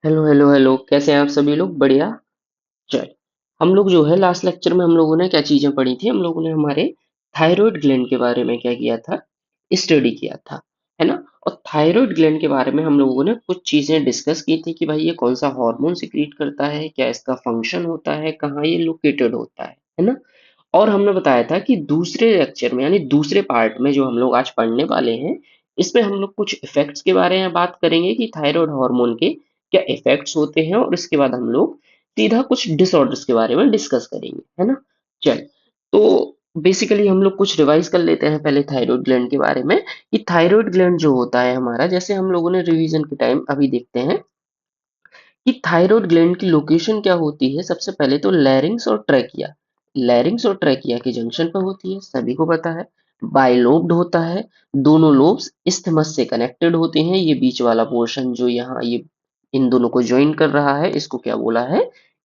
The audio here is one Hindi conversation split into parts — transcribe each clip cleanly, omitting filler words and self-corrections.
हेलो हेलो हेलो, कैसे हैं आप सभी लोग? बढ़िया। चल, हम लोग जो है लास्ट लेक्चर में हम लोगों ने क्या चीजें पढ़ी थी? हम लोगों ने हमारे थायराइड ग्लैंड के बारे में क्या किया था? स्टडी किया था, है ना? और थायराइड ग्लैंड के बारे में हम लोगों ने कुछ चीजें डिस्कस की थी कि भाई ये कौन सा हार्मोन सिक्रीट करता है, क्या इसका फंक्शन होता है, कहाँ ये लोकेटेड होता है ना? और हमने बताया था कि दूसरे लेक्चर में यानी दूसरे पार्ट में जो हम लोग आज पढ़ने वाले हैं, इसमें हम लोग कुछ इफेक्ट्स के बारे में बात करेंगे कि थायराइड हार्मोन के क्या इफेक्ट्स होते हैं, और इसके बाद हम लोग सीधा कुछ डिसऑर्डर्स के बारे में डिस्कस करेंगे, है ना? चल, तो बेसिकली हम लोग कुछ रिवाइज कर लेते हैं पहले थायराइड ग्लैंड के बारे में कि थायराइड ग्लैंड जो होता है हमारा, जैसे हम लोगों ने रिवीजन के टाइम अभी देखते हैं कि थायराइड ग्लैंड की लोकेशन क्या होती है। सबसे पहले तो लैरिंग्स और ट्रैकिया, लैरिंग्स और ट्रैकिया के जंक्शन पर होती है, सभी को पता है। बाइलोब्ड होता है, दोनों लोब्स इस्थमस से कनेक्टेड होते हैं। ये बीच वाला पोर्शन जो यहाँ ये इन दोनों को ज्वाइन कर रहा है, इसको क्या बोला है?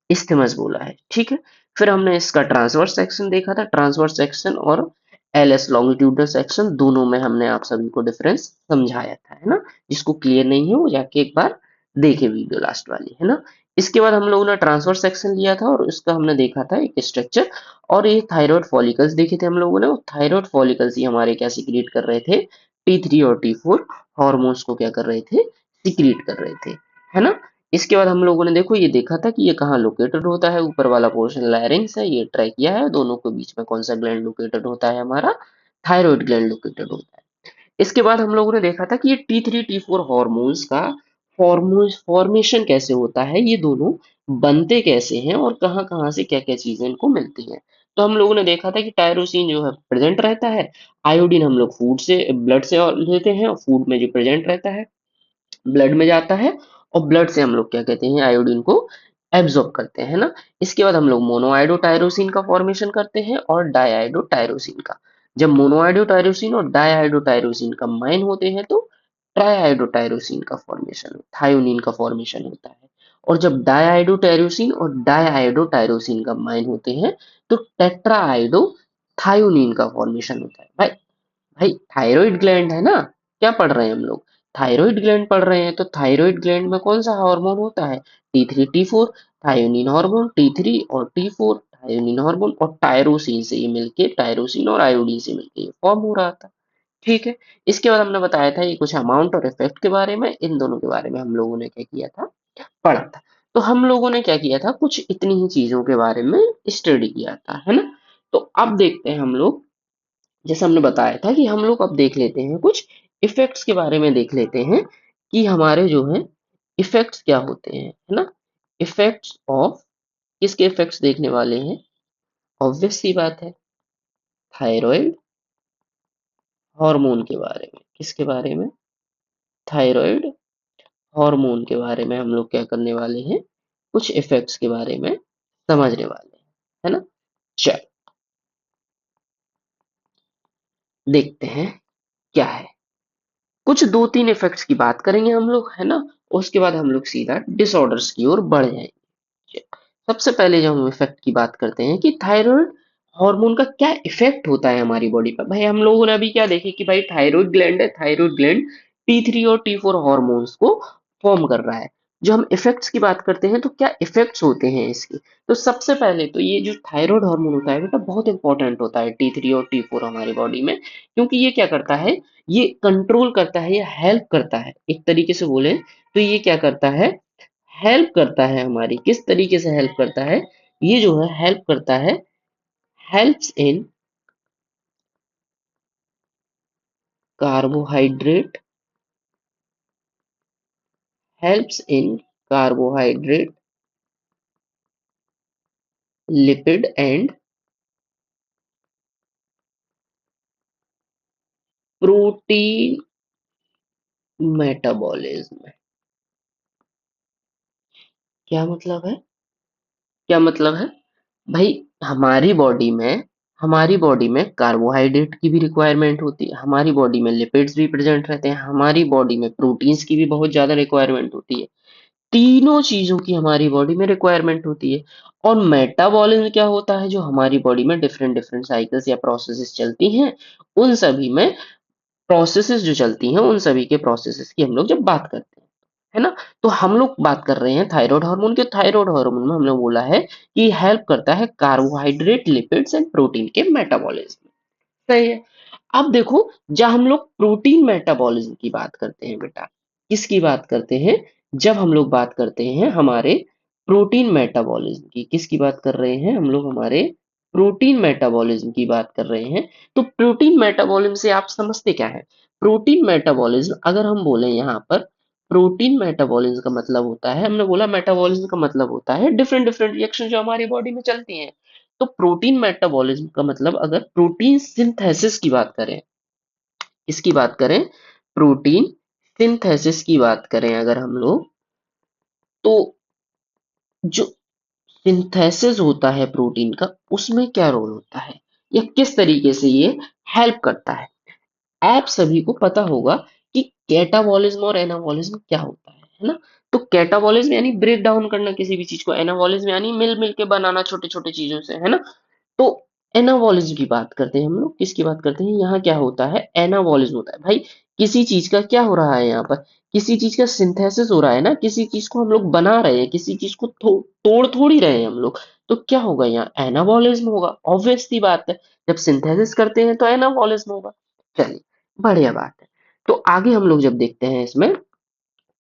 इस्थमस बोला है, ठीक है। फिर हमने इसका ट्रांसवर्स सेक्शन देखा था, ट्रांसवर्स सेक्शन और एलएस लॉन्गिट्यूडनल सेक्शन, दोनों में हमने आप सभी को डिफरेंस समझाया था, है ना? जिसको क्लियर नहीं है वो जाके एक बार देखे वीडियो लास्ट वाली, है ना? इसके बाद हम लोगों ने ट्रांसफर सेक्शन लिया था और इसका हमने देखा था एक स्ट्रक्चर, और ये थायराइड फॉलिकल्स देखे थे हम लोगों ने। थायराइड फॉलिकल्स ही हमारे क्या सिक्रिएट कर रहे थे? T3 और T4 हॉर्मोन्स को क्या कर रहे थे? सिक्रिएट कर रहे थे, है ना? इसके बाद हम लोगों ने देखो ये देखा था कि ये कहाँ लोकेटेड होता है। ऊपर वाला पोर्शन लैरिंग्स है, ये ट्रैकिया है, दोनों के बीच में कौन सा ग्लैंड लोकेटेड होता है? हमारा थायराइड ग्लैंड लोकेटेड होता है। इसके बाद हम लोगों ने देखा था कि ये T3 T4 हॉर्मोन्स का फॉर्मेशन कैसे होता है, ये दोनों बनते कैसे हैं, और कहाँ कहाँ से क्या क्या चीजें इनको मिलती हैं। तो हम लोगों ने देखा था कि टायरोसिन जो है प्रेजेंट रहता है। आयोडीन हम लोग फूड से ब्लड से और लेते हैं, और फूड में जो प्रेजेंट रहता है ब्लड में जाता है, और ब्लड से हम लोग क्या कहते हैं? आयोडीन को एब्जॉर्ब करते हैं ना। इसके बाद हम लोग मोनोआइडोटायरोसिन का फॉर्मेशन करते हैं और डायआइडोटायरोसिन का। जब मोनोआइडोटायरोसिन और डायआइडोटायरोसिन कंबाइन होते हैं तो ट्राइआइडोटायरोसिन का फॉर्मेशन, थायोनीन का फॉर्मेशन होता है। और जब डायआइडोटायरोसिन और डायआइडोटायरोसिन कंबाइन होते हैं तो टेट्राआइडो थायोनीन का फॉर्मेशन होता है। भाई, भाई थायराइड ग्लैंड है ना? क्या पढ़ रहे हैं हम लोग? थायराइड ग्लैंड पढ़ रहे हैं। तो थायराइड ग्लैंड में कौन सा हार्मोन होता है? T3 T4 थायोनिन हार्मोन, T3 और T4 थायोनिन हार्मोन, और टायरोसिन से ये मिलके, टायरोसिन और आयोडीन से मिलके ये फॉर्म हो रहा था, ठीक है। इसके बाद हमने बताया था ये कुछ अमाउंट और इफेक्ट के बारे में, इन दोनों के बारे में हम लोगों ने क्या किया था? पढ़ा था। तो हम लोगों ने क्या किया था? कुछ इतनी ही चीजों के बारे में स्टडी किया था, है ना? तो अब देखते हैं हम लोग, जैसे हमने बताया था कि हम लोग अब देख लेते हैं कुछ इफेक्ट्स के बारे में, देख लेते हैं कि हमारे जो है इफेक्ट्स क्या होते हैं, है ना? इफेक्ट्स ऑफ, किसके इफेक्ट्स देखने वाले हैं? ऑब्वियस सी बात है, थायराइड हार्मोन के बारे में। किसके बारे में? थायराइड हार्मोन के बारे में हम लोग क्या करने वाले हैं? कुछ इफेक्ट्स के बारे में समझने वाले हैं, है ना? चल, देखते हैं क्या है। कुछ दो तीन इफेक्ट्स की बात करेंगे हम लोग, है ना? उसके बाद हम लोग सीधा डिसऑर्डर्स की ओर बढ़ जाएंगे। सबसे पहले जब हम इफेक्ट की बात करते हैं कि थायराइड हार्मोन का क्या इफेक्ट होता है हमारी बॉडी पर, भाई हम लोगों ने अभी क्या देखे कि भाई थायराइड ग्लैंड है, थायराइड ग्लैंड T3 और T4 हॉर्मोन्स को फॉर्म कर रहा है। जो हम इफेक्ट्स की बात करते हैं तो क्या इफेक्ट्स होते हैं इसके? तो सबसे पहले तो ये जो थायराइड हार्मोन होता है बेटा, बहुत इंपॉर्टेंट होता है T3 और T4 हमारी बॉडी में, क्योंकि ये क्या करता है? ये कंट्रोल करता है, ये हेल्प करता है, एक तरीके से बोले तो ये क्या करता है? हेल्प करता है हमारी। किस तरीके से हेल्प करता है? ये जो है हेल्प करता है, helps in carbohydrate, helps in carbohydrate, lipid and protein metabolism. क्या मतलब है? क्या मतलब है? भाई, हमारी बॉडी में हमारी बॉडी में कार्बोहाइड्रेट की भी रिक्वायरमेंट होती है, हमारी बॉडी में लिपिड्स भी प्रेजेंट रहते हैं, हमारी बॉडी में प्रोटीन्स की भी बहुत ज्यादा रिक्वायरमेंट होती है। तीनों चीजों की हमारी बॉडी में रिक्वायरमेंट होती है। और मेटाबॉलिज्म क्या होता है? जो हमारी बॉडी में डिफरेंट डिफरेंट साइकिल्स या प्रोसेसेस चलती हैं, उन सभी में प्रोसेसेस जो चलती हैं, उन सभी के प्रोसेसेस की हम लोग जब बात करते हैं, है ना। तो हम लोग बात कर रहे हैं थायराइड हार्मोन के। थायराइड हार्मोन में हमने बोला है कि हेल्प करता है कार्बोहाइड्रेट, लिपिड्स एंड प्रोटीन के मेटाबॉलिज्म। सही है। अब देखो, जब हम लोग प्रोटीन मेटाबॉलिज्म की बात करते हैं बेटा, किसकी बात करते हैं? जब हम लोग बात करते हैं हमारे प्रोटीन मेटाबॉलिज्म की, किसकी बात कर रहे हैं हम लोग? हमारे प्रोटीन मेटाबॉलिज्म की बात कर रहे हैं। तो प्रोटीन मेटाबॉलिज्म से आप समझते क्या है? प्रोटीन मेटाबॉलिज्म अगर हम बोले यहाँ पर, प्रोटीन मेटाबॉलिज्म का मतलब होता है, हमने बोला मेटाबॉलिज्म का मतलब होता है डिफरेंट डिफरेंट रिएक्शन जो हमारी बॉडी में चलती हैं। तो प्रोटीन मेटाबॉलिज्म का मतलब, अगर प्रोटीन सिंथेसिस की बात करें, इसकी बात करें, प्रोटीन सिंथेसिस की बात करें अगर हम लोग, तो जो सिंथेसिस होता है प्रोटीन का, उसमें क्या रोल होता है या किस तरीके से ये हेल्प करता है? आप सभी को पता होगा कि कैटाबॉलिज्म और एनाबॉलिज्म क्या होता है ना। तो कैटाबॉलिज्म यानी ब्रेक डाउन करना किसी भी चीज को, एनाबॉलिज्म यानी मिल मिल के बनाना छोटे छोटे चीजों से, है ना। तो एनाबॉलिज्म की बात करते हैं हम लोग, किसकी बात करते हैं? यहाँ क्या होता है? एनाबॉलिज्म होता है भाई। किसी चीज का क्या हो रहा है यहाँ पर? किसी चीज का सिंथेसिस हो रहा है ना, किसी चीज को हम लोग बना रहे हैं, किसी चीज को तोड़ थोड़ी रहे हैं हम लोग। तो क्या होगा यहाँ? एनाबॉलिज्म होगा, ऑब्वियस सी बात है। जब सिंथेसिस करते हैं तो एनाबॉलिज्म होगा। चलिए, बढ़िया बात है। तो आगे हम लोग जब देखते हैं इसमें,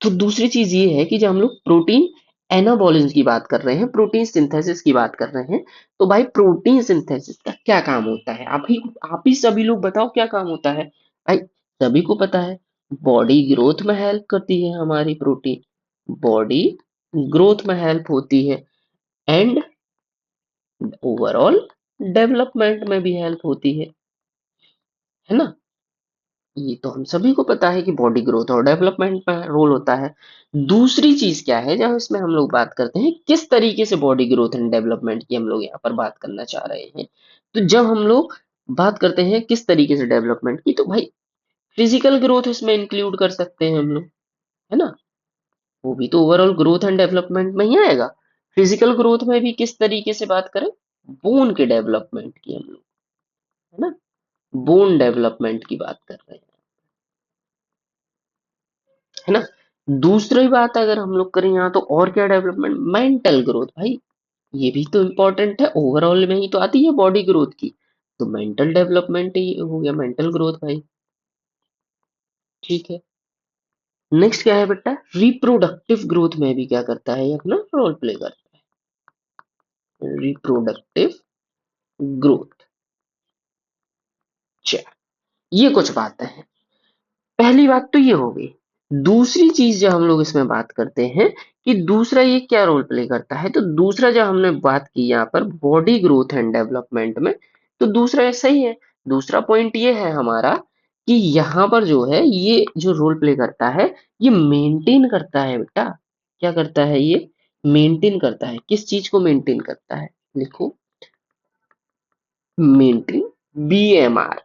तो दूसरी चीज ये है कि जब हम लोग प्रोटीन एनाबॉलिज्म की बात कर रहे हैं, प्रोटीन सिंथेसिस की बात कर रहे हैं, तो भाई प्रोटीन सिंथेसिस का क्या काम होता है? आप ही सभी लोग बताओ क्या काम होता है भाई? सभी को पता है, बॉडी ग्रोथ में हेल्प करती है हमारी प्रोटीन, बॉडी ग्रोथ में हेल्प होती है, एंड ओवरऑल डेवलपमेंट में भी हेल्प होती है ना। ये तो हम सभी को पता है कि बॉडी ग्रोथ और डेवलपमेंट में रोल होता है। दूसरी चीज क्या है, जब इसमें हम लोग बात करते हैं किस तरीके से बॉडी ग्रोथ एंड डेवलपमेंट की हम लोग यहाँ पर बात करना चाह रहे हैं, तो जब हम लोग बात करते हैं किस तरीके से डेवलपमेंट की, तो भाई फिजिकल ग्रोथ इसमें इंक्लूड कर सकते हैं हम लोग, है ना। वो भी तो ओवरऑल ग्रोथ एंड डेवलपमेंट में ही आएगा। फिजिकल ग्रोथ में भी किस तरीके से बात करें? बोन के डेवलपमेंट की हम लोग, है ना, बोन डेवलपमेंट की बात कर रहे हैं, है ना। दूसरी बात अगर हम लोग करें यहाँ, तो और क्या डेवलपमेंट? मेंटल ग्रोथ भाई, ये भी तो इम्पोर्टेंट है, ओवरऑल में ही तो आती है बॉडी ग्रोथ की। तो मेंटल डेवलपमेंट ही हो गया, मेंटल ग्रोथ भाई। ठीक है। नेक्स्ट क्या है बेटा? रिप्रोडक्टिव ग्रोथ में भी क्या करता है? ये अपना रोल प्ले करता है, रिप्रोडक्टिव ग्रोथ। ये कुछ बातें हैं। पहली बात तो ये हो गई। दूसरी चीज जो हम लोग इसमें बात करते हैं कि दूसरा ये क्या रोल प्ले करता है, तो दूसरा जो हमने बात की यहाँ पर बॉडी ग्रोथ एंड डेवलपमेंट में, तो दूसरा सही है। दूसरा पॉइंट ये है हमारा कि यहाँ पर जो है ये जो रोल प्ले करता है, ये मेंटेन करता है बेटा। क्या करता है ये? मेंटेन करता है। किस चीज को मेंटेन करता है? लिखो, मेंटेन, बीएमआर।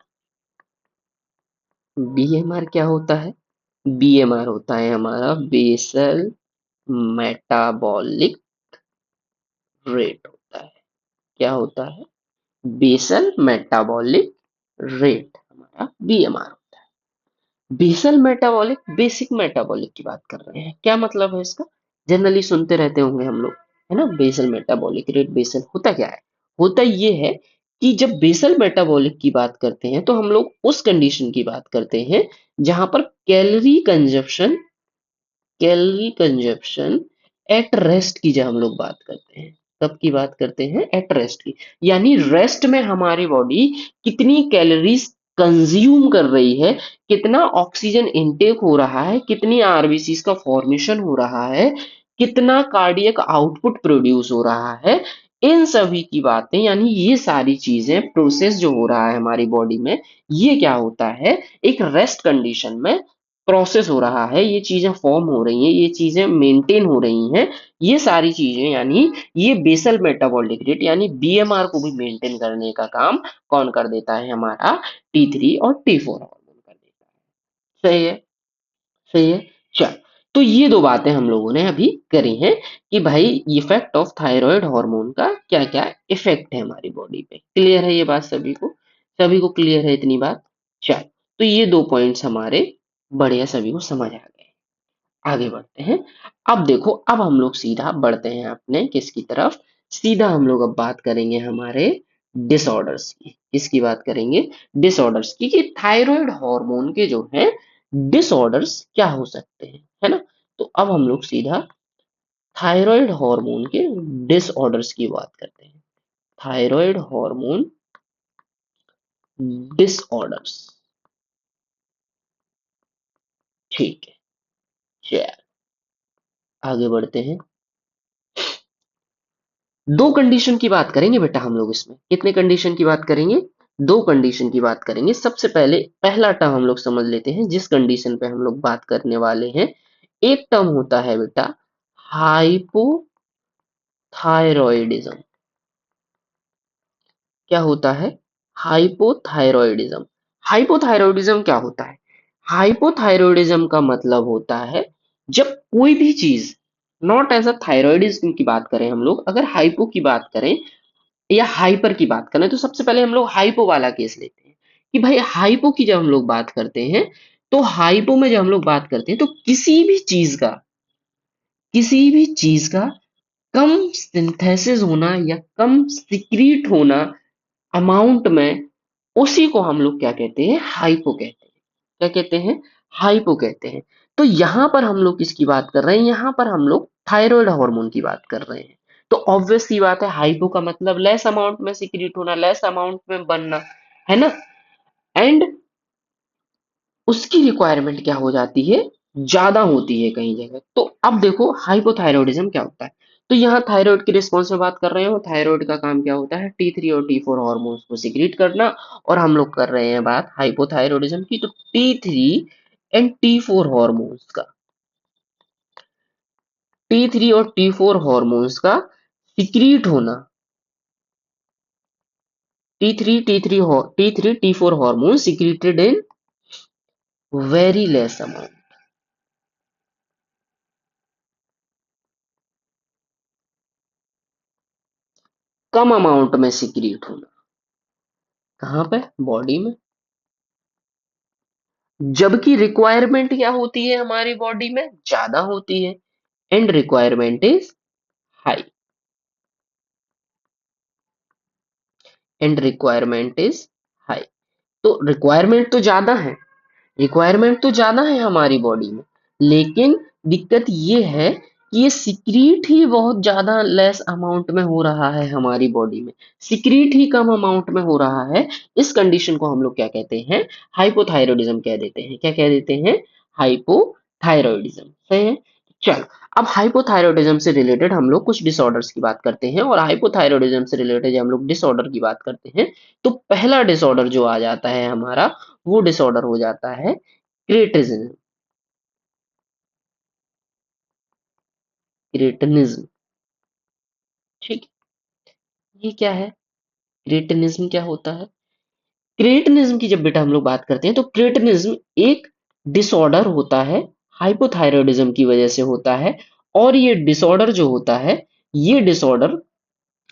बीएमआर क्या होता है? बीएमआर होता है हमारा बेसल मेटाबॉलिक रेट होता है। क्या होता है? बेसल मेटाबॉलिक रेट हमारा बीएमआर होता है। बेसल मेटाबॉलिक, बेसिक मेटाबॉलिक की बात कर रहे हैं। क्या मतलब है इसका? जनरली सुनते रहते होंगे हम लोग, है ना, बेसल मेटाबॉलिक रेट। बेसल होता क्या है? होता ये है कि जब बेसल मेटाबॉलिक की बात करते हैं, तो हम लोग उस कंडीशन की बात करते हैं जहां पर कैलोरी कंजप्शन एट रेस्ट की जब हम लोग बात करते हैं, कब की बात करते हैं? एट रेस्ट की। यानी रेस्ट में हमारी बॉडी कितनी कैलोरीज कंज्यूम कर रही है, कितना ऑक्सीजन इनटेक हो रहा है, कितनी आरबीसी का फॉर्मेशन हो रहा है, कितना कार्डियक आउटपुट प्रोड्यूस हो रहा है, इन सभी की बातें, यानी ये सारी चीजें, प्रोसेस जो हो रहा है हमारी बॉडी में, ये क्या होता है? एक रेस्ट कंडीशन में प्रोसेस हो रहा है, ये चीजें फॉर्म हो रही हैं, ये चीजें मेंटेन हो रही हैं। ये सारी चीजें, यानी ये बेसल मेटाबॉलिक रेट यानी बीएमआर को भी मेंटेन करने का काम कौन कर देता है? हमारा T3 और T4 हार्मोन कर देता है। सही है, सही है। चल, तो ये दो बातें हम लोगों ने अभी करी हैं कि भाई इफेक्ट ऑफ थायराइड हार्मोन का क्या क्या इफेक्ट है हमारी बॉडी पे। क्लियर है ये बात सभी को? सभी को क्लियर है इतनी बात? चल, तो ये दो पॉइंट्स हमारे बढ़िया, सभी को समझ आ गए। आगे बढ़ते हैं। अब देखो, अब हम लोग सीधा बढ़ते हैं अपने किसकी तरफ, सीधा हम लोग अब बात करेंगे हमारे डिसऑर्डर्स की। किसकी बात करेंगे? डिसऑर्डर्स की, कि थायराइड हार्मोन के जो है डिसऑर्डर्स क्या हो सकते हैं, है ना। तो अब हम लोग सीधा थायराइड हार्मोन के डिसऑर्डर्स की बात करते हैं। थायराइड हार्मोन डिसऑर्डर्स, ठीक है। चलिए आगे बढ़ते हैं। दो कंडीशन की बात करेंगे बेटा हम लोग इसमें। कितने कंडीशन की बात करेंगे? दो कंडीशन की बात करेंगे। सबसे पहले पहला टर्म हम लोग समझ लेते हैं जिस कंडीशन पे हम लोग बात करने वाले हैं। एक टर्म होता है बेटा हाइपोथायरॉयडिज्म। क्या होता है? हाइपोथायरॉयडिज्म। हाइपोथायरॉयडिज्म क्या होता है? हाइपोथायरॉयडिज्म का मतलब होता है जब कोई भी चीज, नॉट एज अ थायरॉयडिज्म की बात करें हम लोग, अगर हाइपो की बात करें या हाइपर की बात करें, तो सबसे पहले हम लोग हाइपो वाला केस लेते हैं। कि भाई हाइपो की जब हम लोग बात करते हैं, तो हाइपो में जब हम लोग बात करते हैं तो किसी भी चीज का कम सिंथेसिस होना या कम सिक्रीट होना अमाउंट में, उसी को हम लोग क्या कहते हैं? हाइपो कहते हैं। क्या कहते हैं? हाइपो कहते हैं। तो यहां पर हम लोग किसकी बात कर रहे हैं? यहां पर हम लोग थायराइड हार्मोन की बात कर रहे हैं। तो ऑब्वियस सी बात है, हाइपो का मतलब लेस अमाउंट में सिक्रीट होना, लेस अमाउंट में बनना, है ना। एंड उसकी रिक्वायरमेंट क्या हो जाती है? ज्यादा होती है कहीं जगह। तो अब देखो हाइपोथायरॉयडिज्म क्या होता है। तो यहाँ थायराइड के रिस्पॉन्स में बात कर रहे हो। थायराइड का काम क्या होता है? T3 और T4 हार्मोन्स को सिक्रीट करना। और हम लोग कर रहे हैं बात हाइपोथायरॉयडिज्म की, तो T3 एंड T4 हार्मोन्स का, T3 और T4 हार्मोन्स का सिक्रीट होना। T3 T4 hormone secreted in very less amount, come amount में सिक्रीट होना। कहाँ पे? बॉडी में। जबकि रिक्वायरमेंट क्या होती है हमारी बॉडी में? ज्यादा होती है। And requirement is high. And requirement is high. तो रिक्वायरमेंट तो ज्यादा है हमारी बॉडी में, लेकिन दिक्कत ये है कि ये सिक्रीट ही बहुत ज्यादा लेस अमाउंट में हो रहा है हमारी बॉडी में। सिक्रीट ही कम अमाउंट में हो रहा है। इस कंडीशन को हम लोग क्या कहते हैं? हाइपोथायरॉयडिज्म कह देते हैं। क्या कह देते हैं? हाइपोथायरॉयडिज्म। सही है। चल, अब हाइपोथायरॉयडिज्म से रिलेटेड हम लोग कुछ डिसऑर्डर्स की बात करते हैं। और हाइपोथायरॉयडिज्म से रिलेटेड जब हम लोग डिसऑर्डर की बात करते हैं, तो पहला डिसऑर्डर जो आ जाता है हमारा, वो डिसऑर्डर हो जाता है क्रेटिनिज्म। क्रेटिनिज्म, ठीक। ये क्या है? क्रेटिनिज्म क्या होता है? क्रेटिनिज्म की जब बेटा हम लोग बात करते हैं, तो क्रेटिनिज्म एक डिसऑर्डर होता है, हाइपोथायरॉयडिज्म की वजह से होता है। और ये डिसऑर्डर जो होता है, ये डिसऑर्डर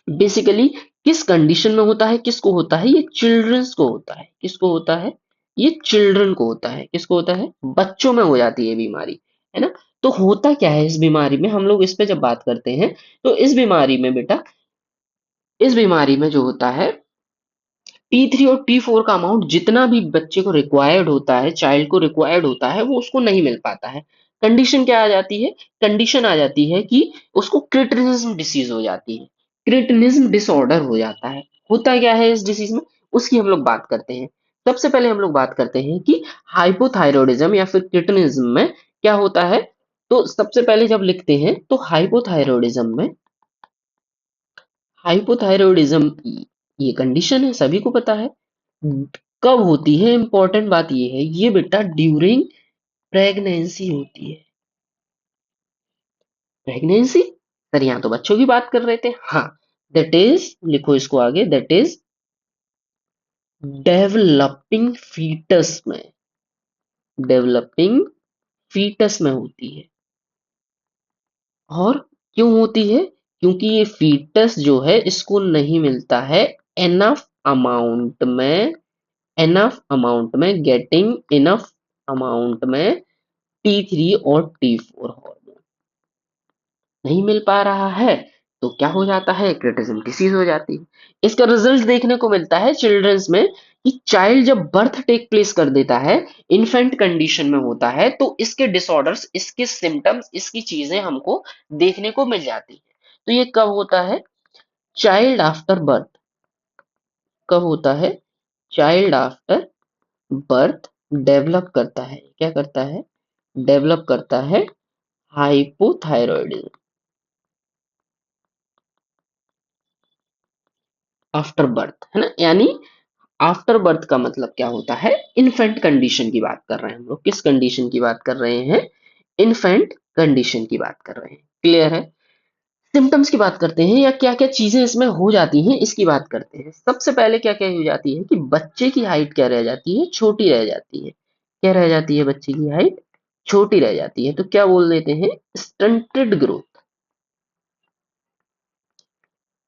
बेसिकली किस कंडीशन में होता है? किसको होता है? ये चिल्ड्रंस को होता है। किसको होता है? ये चिल्ड्रन को होता है। किसको होता है? बच्चों में हो जाती है बीमारी, है ना। तो होता क्या है इस बीमारी में, हम लोग इस पे जब बात करते हैं, तो इस बीमारी में बेटा, इस बीमारी में जो होता है, T3 और T4 का अमाउंट जितना भी बच्चे को रिक्वायर्ड होता है, चाइल्ड को रिक्वायर्ड होता है, वो उसको नहीं मिल पाता है। कंडीशन क्या आ जाती है? कंडीशन आ जाती है कि उसको क्रिटिनिज्म डिसीज हो जाती है, क्रिटिनिज्म डिसऑर्डर हो जाता है। होता क्या है इस डिसीज में, उसकी हम लोग बात करते हैं। सबसे पहले हम लोग बात करते हैं कि हाइपोथायरॉयडिज्म या फिर क्रिटिनिज्म में क्या होता है। तो सबसे पहले जब लिखते हैं, तो हाइपोथायरॉयडिज्म में, हाइपोथायरॉयडिज्म ये कंडीशन है, सभी को पता है। कब होती है? इंपॉर्टेंट बात ये है, ये बेटा ड्यूरिंग प्रेगनेंसी होती है। प्रेगनेंसी? सर यहाँ तो बच्चों की बात कर रहे थे। हाँ, दैट इज, लिखो इसको आगे, दैट इज डेवलपिंग फीटस में, डेवलपिंग फीटस में होती है। और क्यों होती है? क्योंकि ये फीटस जो है, इसको नहीं मिलता है एनफ अमाउंट में, गेटिंग इनफ अमाउंट में T3 और T4 हार्मोन नहीं मिल पा रहा है, तो क्या हो जाता है, क्रिटिज्म डिसीज हो जाती है। इसका रिजल्ट देखने को मिलता है चिल्ड्रंस में कि चाइल्ड जब बर्थ टेक प्लेस कर देता है, इन्फेंट कंडीशन में होता है, तो इसके डिसऑर्डर्स, इसके सिम्टम्स, इसकी चीजें हमको देखने को मिल जाती है। तो ये कब होता है, चाइल्ड आफ्टर बर्थ। कब होता है, चाइल्ड आफ्टर बर्थ डेवलप करता है, क्या करता है, डेवलप करता है हाइपोथायरॉयडिज्म आफ्टर बर्थ, है ना। यानी आफ्टर बर्थ का मतलब क्या होता है, इन्फेंट कंडीशन की बात कर रहे हैं हम लोग। किस कंडीशन की बात कर रहे हैं, इन्फेंट कंडीशन की बात कर रहे हैं। क्लियर है। सिम्टम्स की बात करते हैं, या क्या क्या चीजें इसमें हो जाती हैं इसकी बात करते हैं। सबसे पहले क्या क्या हो जाती है कि बच्चे की हाइट क्या रह जाती है, छोटी रह जाती है। क्या रह जाती है, बच्चे की हाइट छोटी रह जाती है। तो क्या बोल देते हैं, स्टंटेड ग्रोथ,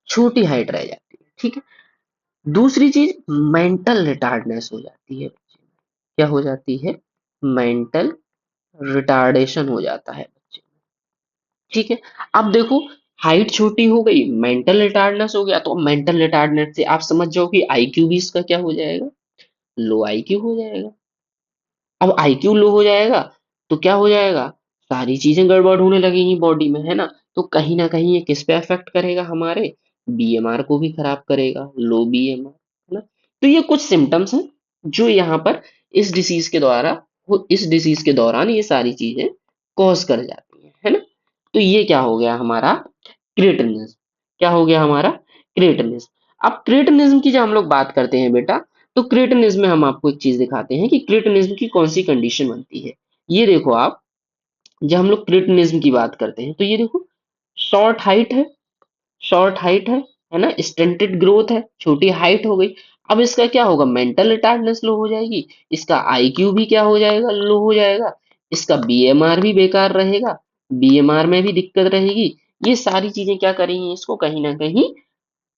छोटी हाइट रह जाती है। ठीक है। दूसरी चीज, मेंटल रिटार्डनेस हो जाती है बच्चे में। क्या हो जाती है, मेंटल रिटार्डेशन हो जाता है बच्चे में। ठीक है। अब देखो, हाइट छोटी हो गई, मेंटल रिटार्डनेस हो गया, तो मेंटल रिटार्डनेस से आप समझ जाओ कि आईक्यू भी इसका क्या हो जाएगा, लो आईक्यू हो जाएगा। अब आईक्यू लो हो जाएगा तो क्या हो जाएगा, सारी चीजें गड़बड़ होने लगेंगी बॉडी में, है ना। तो कहीं ना कहीं ये किस पे अफेक्ट करेगा, हमारे बीएमआर को भी खराब करेगा, लो बीएमआर, है ना। तो ये कुछ सिम्टम्स हैं जो यहाँ पर इस डिसीज के द्वारा, इस डिसीज के दौरान ये सारी चीजें कॉज कर जाती हैं, है ना। तो ये क्या हो गया हमारा, क्रिएटिनिज्म। क्या हो गया हमारा, क्रिएटिनिज्म। अब क्रिएटिनिज्म की जब हम लोग बात करते हैं बेटा, तो क्रिएटिनिज्म में हम आपको एक चीज दिखाते हैं कि क्रिएटिनिज्म की कौन सी कंडीशन बनती है। ये देखो आप, जब हम लोग क्रिएटिनिज्म की बात करते हैं तो ये देखो, शॉर्ट हाइट है, शॉर्ट हाइट है ना, स्टंटेड ग्रोथ है, छोटी हाइट हो गई। अब इसका क्या होगा, मेंटल रिटार्डनेस लो हो जाएगी, इसका आईक्यू भी क्या हो जाएगा, लो हो जाएगा, इसका बीएमआर भी बेकार रहेगा, बीएमआर में भी दिक्कत रहेगी। ये सारी चीजें क्या करेंगी, इसको कहीं ना कहीं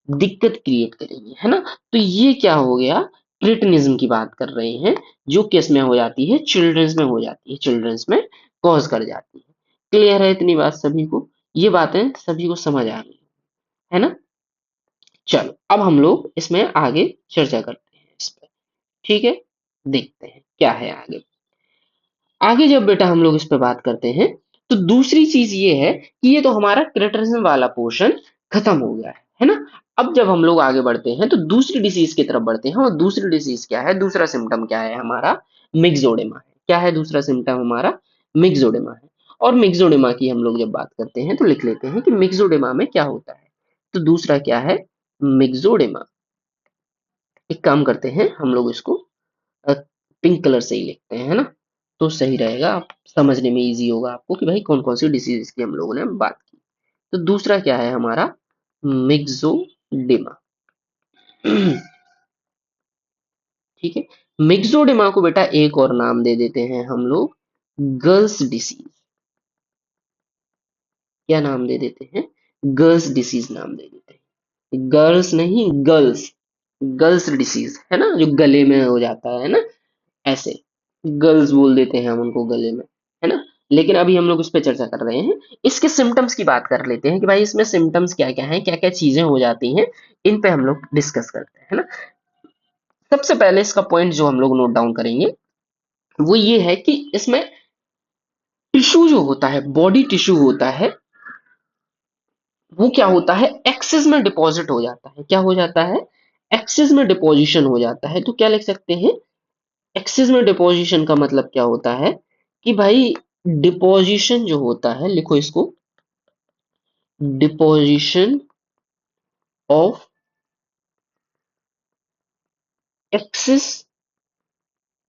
दिक्कत क्रिएट करेंगे, है ना। तो ये क्या हो गया, क्रिटिनिज्म की बात कर रहे हैं, जो किस में हो जाती है, चिल्ड्रंस में हो जाती है, चिल्ड्रंस में कॉज कर जाती है। क्लियर है इतनी बात सभी को, ये बातें सभी को समझ आ गई, है ना। चलो अब हम लोग इसमें आगे चर्चा करते हैं इस पर। ठीक है, देखते हैं क्या है आगे। आगे जब बेटा हम लोग इस पे बात करते हैं, तो दूसरी चीज ये है कि ये तो हमारा क्रिटिनिज्म वाला पोर्शन खत्म हो गया है ना। अब जब हम लोग आगे बढ़ते हैं तो दूसरी डिसीज की तरफ बढ़ते हैं, और दूसरी डिसीज क्या है, दूसरा सिम्टम क्या है हमारा, मिक्सोडेमा है। क्या है दूसरा सिम्टम हमारा, मिक्सोडेमा है। और मिक्सोडेमा की हम लोग जब बात करते हैं तो लिख लेते हैं कि मिक्सोडेमा में क्या होता है। तो दूसरा क्या है, मिक्सोडेमा। एक काम करते हैं हम लोग इसको पिंक कलर से ही लिखते हैं, है ना, तो सही रहेगा, आप समझने में इजी होगा आपको कि भाई कौन कौन सी डिसीज की हम लोगों ने बात की। तो दूसरा क्या है हमारा, मिक्सोडेमा। ठीक है। मिक्सोडेमा को बेटा एक और नाम दे देते हैं हम लोग, गर्ल्स डिसीज। क्या नाम दे देते हैं, गर्ल्स डिसीज नाम दे देते हैं, गर्ल्स नहीं, गर्ल्स, गर्ल्स डिसीज, है ना, जो गले में हो जाता है ना, ऐसे गर्ल्स बोल देते हैं हम उनको गले में, है ना। लेकिन अभी हम लोग उस पर चर्चा कर रहे हैं, इसके सिम्टम्स की बात कर लेते हैं कि भाई इसमें सिम्टम्स क्या क्या हैं, क्या क्या चीजें हो जाती हैं, इन पे हम लोग डिस्कस करते हैं, है ना। सबसे पहले इसका पॉइंट जो हम लोग नोट डाउन करेंगे वो ये है कि इसमें टिश्यू जो होता है, बॉडी टिश्यू होता है, वो क्या होता है, एक्सेस में डिपॉजिट हो जाता है। क्या हो जाता है, एक्सेस में डिपोजिशन हो जाता है। तो क्या लिख सकते हैं, एक्सेस में डिपोजिशन का मतलब क्या होता है कि भाई डिपोजिशन जो होता है, लिखो इसको, deposition of excess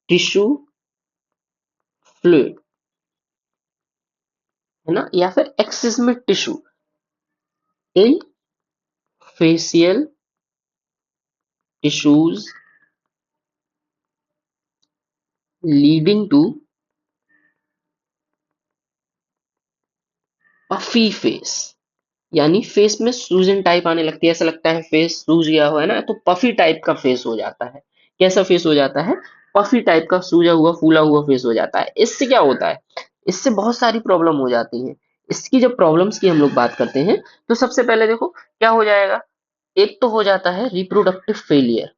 tissue fluid, है ना, या फिर एक्सेस में tissue in facial tissues leading to puffy face. यानी फेस में सूजन टाइप आने लगती है, ऐसा लगता है फेस सूज गया हुआ है ना, तो पफी टाइप का फेस हो जाता है। कैसा फेस हो जाता है, पफी टाइप का सूजा हुआ फूला हुआ फेस हो जाता है। इससे क्या होता है, इससे बहुत सारी प्रॉब्लम हो जाती हैं। इसकी जब प्रॉब्लम्स की हम लोग बात करते हैं तो सबसे पहले देखो क्या हो जाएगा। एक तो हो जाता है रिप्रोडक्टिव फेलियर,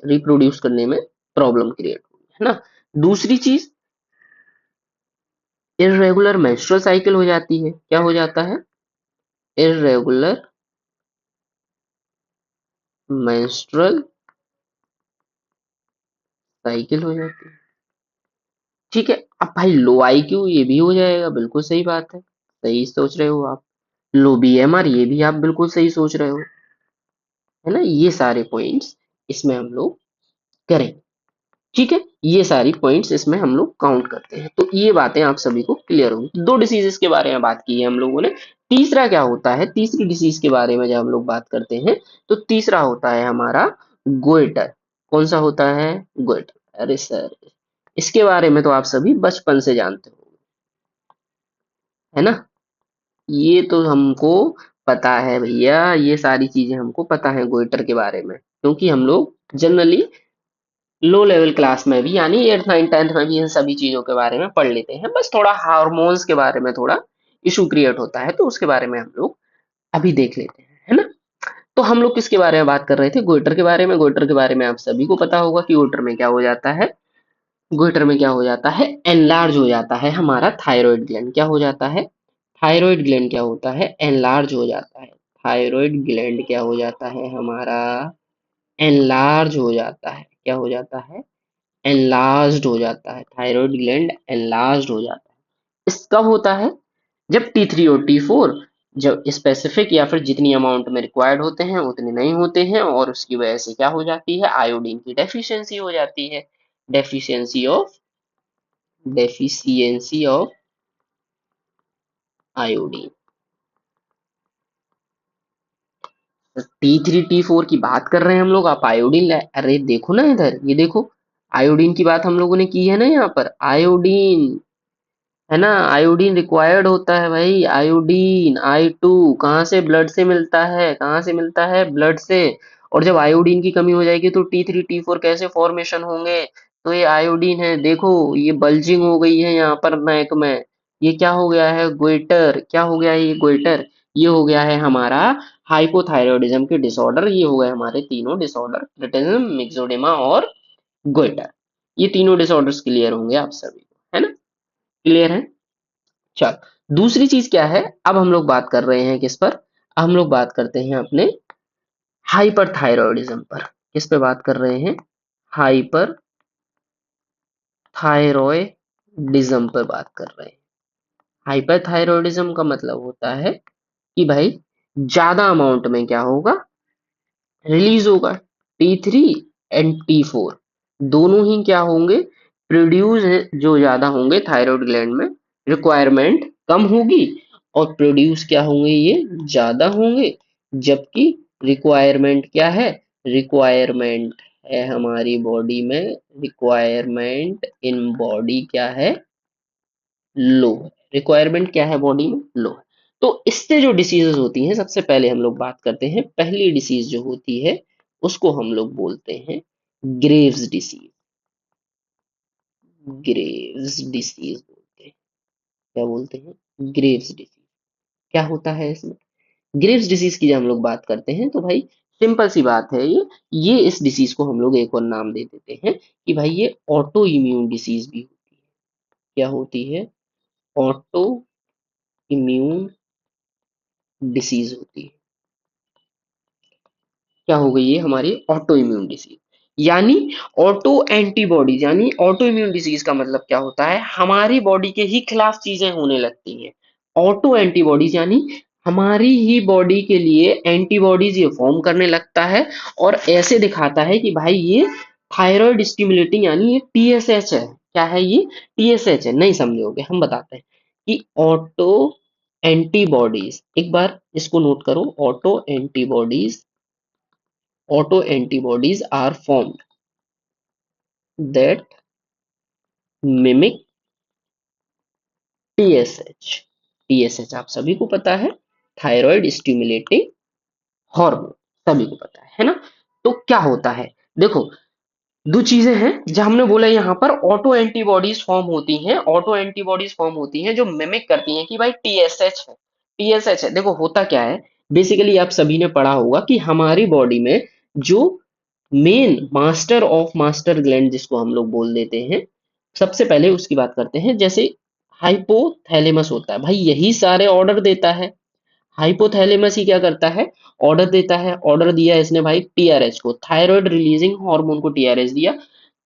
रिप्रोड्यूस करने में प्रॉब्लम क्रिएट होगी, है ना। दूसरी चीज इरेगुलर मेंस्ट्रुअल साइकिल हो जाती है। क्या हो जाता है? इरेगुलर मेंस्ट्रुअल साइकिल हो जाती है। ठीक है। अब भाई लो आईक्यू ये भी हो जाएगा, बिल्कुल सही बात है, सही सोच रहे हो आप। लो बीएमआर ये भी आप बिल्कुल सही सोच रहे हो, है ना। ये सारे पॉइंट्स इसमें हम लोग करें। ठीक है, ये सारी पॉइंट्स इसमें हम लोग काउंट करते हैं, तो ये बातें आप सभी को क्लियर होंगी। दो डिसीजेस के बारे में बात की है हम लोगों ने। तीसरा क्या होता है? तीसरी डिसीज के बारे में जब हम लोग बात करते हैं तो तीसरा होता है हमारा गोइटर। कौन सा होता है? गोइटर। अरे सर, इसके बारे में तो आप सभी बचपन से जानते हो, है ना। ये तो हमको पता है भैया, ये सारी चीजें हमको पता है गोइटर के बारे में, क्योंकि हम लोग जनरली लो लेवल क्लास में भी यानी 8th 9th 10th में भी इन सभी चीजों के बारे में पढ़ लेते हैं। बस थोड़ा हार्मोन्स के बारे में थोड़ा इशू क्रिएट होता है, तो उसके बारे में हम लोग अभी देख लेते हैं, है ना। तो हम लोग किसके बारे में बात कर रहे थे? गोइटर के बारे में। गोइटर के बारे में आप सभी को पता होगा कि गोइटर में क्या हो जाता है। गोइटर में क्या हो जाता है? एनलार्ज हो जाता है हमारा थायराइड ग्लैंड। क्या हो जाता है? थायराइड ग्लैंड क्या होता है? एनलार्ज हो जाता है। थायराइड ग्लैंड क्या हो जाता है हमारा? एनलार्ज हो जाता है। क्या हो जाता है? एनलार्ज्ड हो जाता है। थायराइड ग्लैंड एनलार्ज्ड हो जाता है। इस कब होता है? जब T3 और T4 जब स्पेसिफिक या फिर जितनी अमाउंट में रिक्वायर्ड होते हैं उतने नहीं होते हैं, और उसकी वजह से क्या हो जाती है? आयोडीन की डेफिशिएंसी हो जाती है। Deficiency of deficiency of iodine. T3 T4 की बात कर रहे हैं हम लोग, आप आयोडीन अरे देखो ना इधर, ये देखो आयोडीन की बात हम लोगों ने की है ना यहाँ पर। आयोडीन, है ना, आयोडीन रिक्वायर्ड होता है भाई। आयोडीन I2 कहाँ से? ब्लड से मिलता है। कहाँ से मिलता है? ब्लड से। और जब आयोडीन की कमी हो जाएगी तो T3 T4 कैसे फॉर्मेशन होंगे? तो ये आयोडीन है, देखो ये बल्जिंग हो गई है यहाँ पर नेक में। ये क्या हो गया है? गोइटर। क्या हो गया है ये? गोइटर। ये हो गया है हमारा हाइपोथायरॉयडिज्म के डिसऑर्डर। ये हो गए हमारे तीनों डिसऑर्डर, क्रिटिज्म, मिक्सोडेमा और गोइटर। ये तीनों डिसऑर्डर्स क्लियर होंगे आप सभी को, है ना। क्लियर है। चल, दूसरी चीज क्या है? अब हम लोग बात कर रहे हैं किस पर? अब हम लोग बात करते हैं अपने हाइपरथायरॉयडिज्म पर। किस पे बात कर रहे हैं? हाइपरथायरॉयडिज्म पर बात कर रहे हैं। हाइपरथायरॉयडिज्म का मतलब होता है कि भाई ज्यादा अमाउंट में क्या होगा? रिलीज होगा। T3 एंड T4 दोनों ही क्या होंगे? प्रोड्यूस जो ज्यादा होंगे थायराइड ग्लैंड में, रिक्वायरमेंट कम होगी, और प्रोड्यूस क्या होंगे? ये ज्यादा होंगे। जबकि रिक्वायरमेंट क्या है? रिक्वायरमेंट है हमारी बॉडी में, रिक्वायरमेंट इन बॉडी क्या है? लो। रिक्वायरमेंट क्या है बॉडी में? लो। तो इससे जो डिसीजेज होती हैं, सबसे पहले हम लोग बात करते हैं, पहली डिसीज जो होती है उसको हम लोग बोलते हैं ग्रेव्स डिसीज। ग्रेव्स डिसीज बोलते हैं। क्या बोलते हैं? Graves disease. क्या होता है इसमें? ग्रेव्स डिसीज की जब हम लोग बात करते हैं तो भाई सिंपल सी बात है, ये इस डिसीज को हम लोग एक और नाम दे देते हैं कि भाई ये ऑटो इम्यून डिसीज भी होती है। क्या होती है? ऑटो इम्यून डिसीज होती है। क्या हो गई? ये हमारी ऑटो इम्यून डिसीज, यानी ऑटो एंटीबॉडीज। यानी ऑटो इम्यून डिसीज का मतलब क्या होता है? हमारी बॉडी के ही खिलाफ चीजें होने लगती हैं। ऑटो एंटीबॉडीज यानी हमारी ही बॉडी के लिए एंटीबॉडीज ये फॉर्म करने लगता है, और ऐसे दिखाता है कि भाई ये थायराइड स्टिमुलेटिंग, यानी ये TSH है। क्या है ये? TSH है। नहीं समझोगे, हम बताते हैं कि ऑटो एंटीबॉडीज, एक बार इसको नोट करो, auto antibodies, auto antibodies are formed that mimic TSH। TSH आप सभी को पता है, थायराइड स्टिमुलेटिंग हार्मोन, सभी को पता है ना। तो क्या होता है? देखो दो चीजें हैं जो हमने बोला यहाँ पर ऑटो एंटीबॉडीज फॉर्म होती हैं, ऑटो एंटीबॉडीज फॉर्म होती हैं जो मिमिक करती हैं कि भाई टीएसएच है, टीएसएच है। देखो होता क्या है, बेसिकली आप सभी ने पढ़ा होगा कि हमारी बॉडी में जो main master of master gland जिसको हम लोग बोल देते हैं, सबसे पहले उसकी बात करते हैं। जैसे हाइपोथैलेमस होता है भाई, यही सारे ऑर्डर देता है। हाइपोथैलेमस ही क्या करता है, ऑर्डर देता है। ऑर्डर दिया इसने भाई टीआरएच को, थायराइड रिलीजिंग हार्मोन को टीआरएच दिया।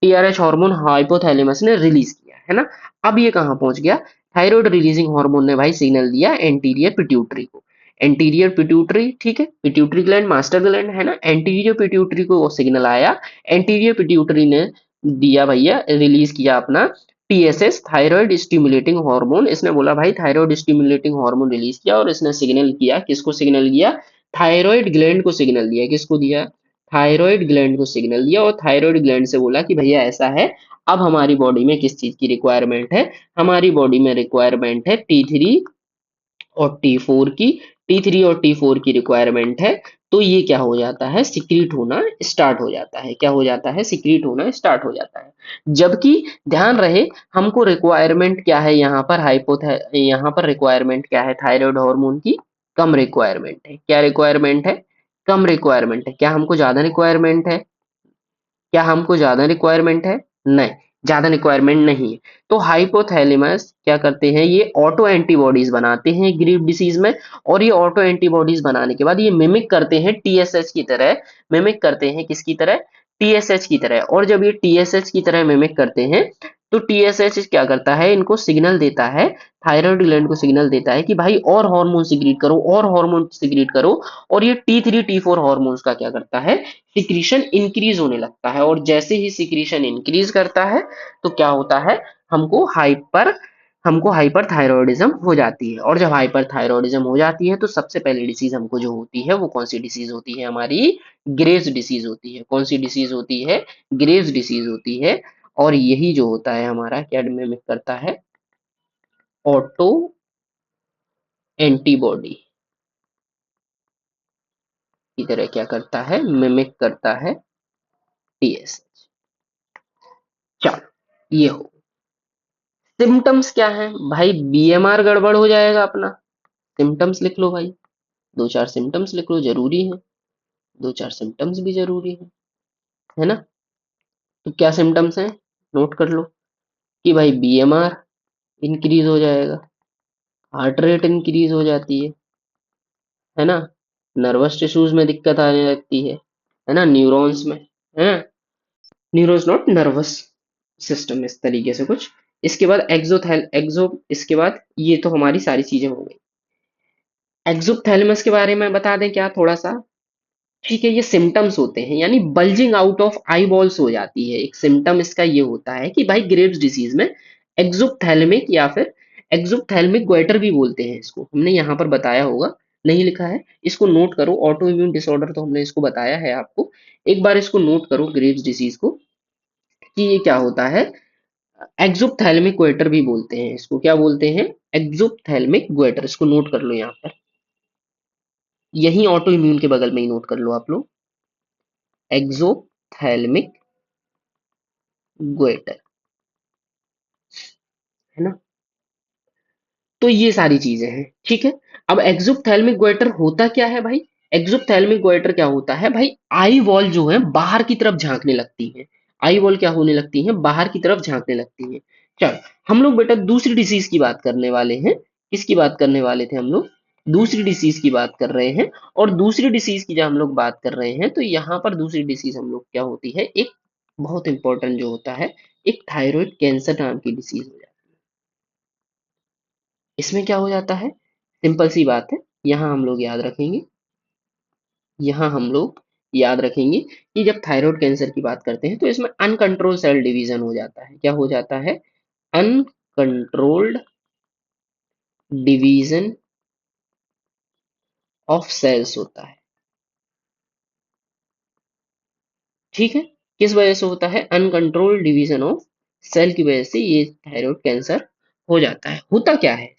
टीआरएच हार्मोन हाइपोथैलेमस ने रिलीज किया है ना। अब ये कहाँ पहुंच गया, थायराइड रिलीजिंग हार्मोन ने भाई सिग्नल दिया एंटीरियर पिट्यूटरी को। एंटीरियर पिट्यूटरी, ठीक है, पिट्यूटरी ग्लैंड मास्टर ग्लैंड है ना, एंटीरियर पिट्यूटरी को वो सिग्नल आया। एंटीरियर पिट्यूटरी ने दिया भैया, रिलीज किया अपना टीएसएस, थायराइड स्टिमुलेटिंग हार्मोन। इसने बोला भाई थायराइड स्टिमुलेटिंग हार्मोन रिलीज किया, और इसने सिग्नल किया, किसको सिग्नल किया, थायराइड ग्लैंड को सिग्नल दिया। किसको दिया, थायराइड ग्लैंड को सिग्नल दिया। और थायराइड ग्लैंड से बोला कि भैया ऐसा है, अब हमारी बॉडी में किस चीज की रिक्वायरमेंट है, हमारी बॉडी में रिक्वायरमेंट है T3 और T4 की। T3 और T4 की रिक्वायरमेंट है, तो ये क्या हो जाता है, सिक्रीट होना स्टार्ट हो जाता है। क्या हो जाता है, सिक्रीट होना स्टार्ट हो जाता है। जबकि ध्यान रहे, हमको रिक्वायरमेंट क्या है यहाँ पर, यहाँ पर रिक्वायरमेंट क्या है थायराइड हार्मोन की, कम रिक्वायरमेंट है। क्या रिक्वायरमेंट है, कम रिक्वायरमेंट है। क्या हमको ज्यादा रिक्वायरमेंट है, क्या हमको ज्यादा रिक्वायरमेंट है, नहीं, ज्यादा रिक्वायरमेंट नहीं है। तो हाइपोथैलेमस क्या करते हैं, ये ऑटो एंटीबॉडीज बनाते हैं ग्रीव डिसीज में। और ये ऑटो एंटीबॉडीज बनाने के बाद ये मिमिक करते हैं टीएसएच की तरह, मिमिक करते हैं किसकी तरह, टीएसएच की तरह। और जब ये टीएसएच की तरह मिमिक करते हैं, तो टीएसएच क्या करता है, इनको सिग्नल देता है, थायराइड ग्लैंड को सिग्नल देता है कि भाई और हार्मोन सिक्रीट करो, और हार्मोन सिक्रीट करो। और ये T3 T4 हार्मोन्स का क्या करता है, सिक्रीशन इंक्रीज होने लगता है। और जैसे ही सिक्रीशन इंक्रीज करता है, तो क्या होता है, हमको हाइपर हमको हाइपर थायरॉयडिज्म हो जाती है। और जब हाइपर थायरॉयडिज्म हो जाती है, तो सबसे पहली डिसीज हमको जो होती है वो कौन सी डिसीज होती है, हमारी ग्रेव्स डिसीज होती है। कौन सी डिसीज होती है, ग्रेव्स डिसीज होती है। और यही जो होता है हमारा क्या मिमिक करता है, ऑटो एंटीबॉडी की तरह क्या करता है, मिमिक करता है टीएसएच। चलो ये हो, सिम्टम्स क्या है भाई, बीएमआर गड़बड़ हो जाएगा अपना। सिम्टम्स लिख लो भाई, दो चार सिम्टम्स लिख लो, जरूरी है, दो चार सिम्टम्स भी जरूरी है ना। तो क्या सिम्टम्स हैं, नोट कर लो कि भाई बीएमआर इंक्रीज हो जाएगा, हार्ट रेट इंक्रीज हो जाती है ना, नर्वस टिश्यूज में दिक्कत आने लगती है ना, न्यूरॉन्स में, है ना, न्यूरॉन्स नॉट नर्वस सिस्टम, इस तरीके से कुछ। इसके बाद इसके बाद ये तो हमारी सारी चीजें हो गई। एक्सोथैलेमस के बारे में बता दें क्या थोड़ा सा, ठीक है। ये सिम्टम्स होते हैं, यानी bulging out of I balls हो जाती है, एक सिम्टम इसका ये होता है कि भाई ग्रेव्स डिसीज में एक्सोथैलेमिक या फिर एक्सोथैल्मिक गोइटर भी बोलते हैं इसको, हमने यहाँ पर बताया होगा, नहीं लिखा है, इसको नोट करो। ऑटो इम्यून डिसऑर्डर तो हमने इसको बताया है आपको, एक बार इसको नोट करो ग्रेव्स डिसीज को, कि ये क्या होता है। एक्सोथैल्मिक गोइटर भी बोलते हैं इसको, क्या बोलते हैं, एक्सोथैल्मिक गोइटर। इसको नोट कर लो यहाँ पर, यही ऑटो इम्यून के बगल में ही नोट कर लो आप लोग, एक्सोथैल्मिक गोइटर, है ना। तो ये सारी चीजें हैं, ठीक है। अब एक्सोथैल्मिक गोइटर होता क्या है भाई, एक्सोथैल्मिक गोइटर क्या होता है भाई, आई वॉल जो है बाहर की तरफ झांकने लगती है। आई वॉल क्या होने लगती है, बाहर की तरफ झांकने लगती है। चल, हम लोग बेटा दूसरी डिसीज की बात करने वाले हैं। किसकी बात करने वाले थे हम लोग, दूसरी डिसीज की बात कर रहे हैं। और दूसरी डिसीज की जब हम लोग बात कर रहे हैं, तो यहाँ पर दूसरी डिसीज हम लोग क्या होती है, एक बहुत इंपॉर्टेंट जो होता है, एक थायराइड कैंसर नाम की डिसीज हो जाती है। इसमें क्या हो जाता है, सिंपल सी बात है, यहाँ हम लोग याद रखेंगे, यहाँ हम लोग याद रखेंगे कि जब थायराइड कैंसर की बात करते हैं, तो इसमें अनकंट्रोल सेल डिवीजन हो जाता है। क्या हो जाता है, अनकंट्रोल्ड डिवीजन ऑफ सेल्स होता है, ठीक है। किस वजह से होता है, अनकंट्रोल्ड डिवीजन ऑफ सेल की वजह से ये थायराइड कैंसर हो जाता है। होता क्या है,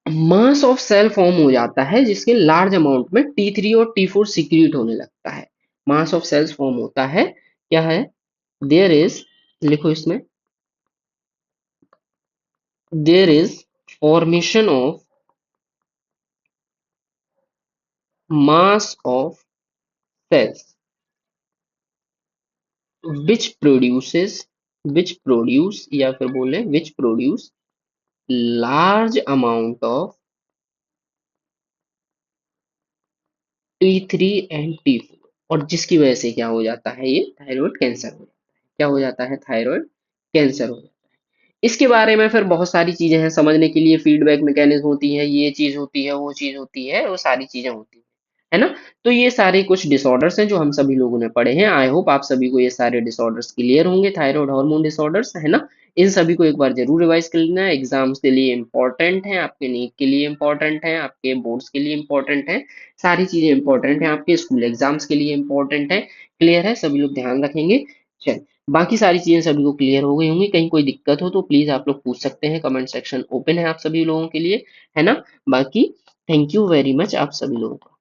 मास ऑफ सेल फॉर्म हो जाता है, जिसके लार्ज अमाउंट में T3 और T4 सीक्रेट होने लगता है। मास ऑफ सेल्स फॉर्म होता है, क्या है? देयर इज, लिखो इसमें, there is formation of mass of cells which produces, which produce या फिर बोले which produce large amount of T3 and T4, और जिसकी वजह से क्या हो जाता है, ये थायराइड कैंसर हो जाता है। क्या हो जाता है? थायराइड कैंसर हो जाता है। इसके बारे में फिर बहुत सारी चीजें हैं समझने के लिए, फीडबैक मैकेनिज्म होती है, ये चीज होती है, वो चीज होती है, वो सारी चीजें होती है ना। तो ये सारे कुछ डिसऑर्डर्स हैं जो हम सभी लोगों ने पढ़े हैं। आई होप आप सभी को ये सारे डिसऑर्डर्स क्लियर होंगे, थायराइड हार्मोन डिसऑर्डर्स, है ना। इन सभी को एक बार जरूर रिवाइज कर लेना, एग्जाम्स के लिए इंपॉर्टेंट है, आपके नीट के लिए इंपॉर्टेंट है, आपके बोर्ड्स के लिए इंपॉर्टेंट है, सारी चीजें इंपॉर्टेंट है, आपके स्कूल एग्जाम्स के लिए इंपॉर्टेंट है। क्लियर है? सभी लोग ध्यान रखेंगे। चल, बाकी सारी चीजें सभी को क्लियर हो गई होंगी। कहीं कोई दिक्कत हो तो प्लीज आप लोग पूछ सकते हैं, कमेंट सेक्शन ओपन है आप सभी लोगों के लिए, है ना। बाकी थैंक यू वेरी मच आप सभी लोगों का।